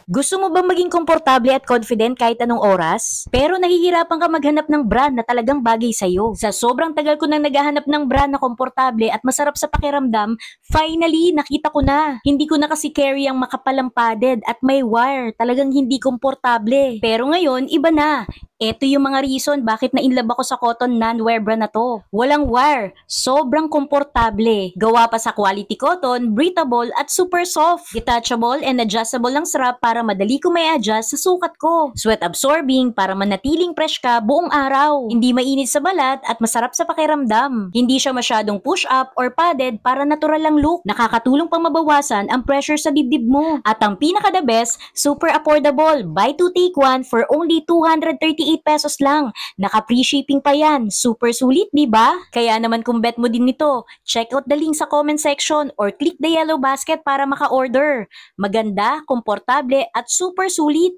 Gusto mo ba maging komportable at confident kahit anong oras? Pero nahihirapan ka maghanap ng brand na talagang bagay sa'yo. Sa sobrang tagal ko nang naghahanap ng brand na komportable at masarap sa pakiramdam, finally, nakita ko na. Hindi ko na kasi carry ang makapalang padded at may wire. Talagang hindi komportable. Pero ngayon, iba na. Ito yung mga reason bakit na-inlove ako sa cotton non-wear brand na to. Walang wire, sobrang komportable. Gawa pa sa quality cotton, breathable at super soft. Detachable and adjustable ang strap para madali ko may adjust sa sukat ko. Sweat absorbing para manatiling fresh ka buong araw. Hindi mainit sa balat at masarap sa pakiramdam. Hindi siya masyadong push up or padded para natural lang look. Nakakatulong pang mabawasan ang pressure sa dibdib mo. At ang pinaka the best, super affordable. Buy 2 take 1 for only 238 pesos lang. Naka-free shipping pa yan. Super sulit, di ba? Kaya naman kung bet mo din nito, check out the link sa comment section or click the yellow basket para maka-order. Maganda, komportable at super sulit.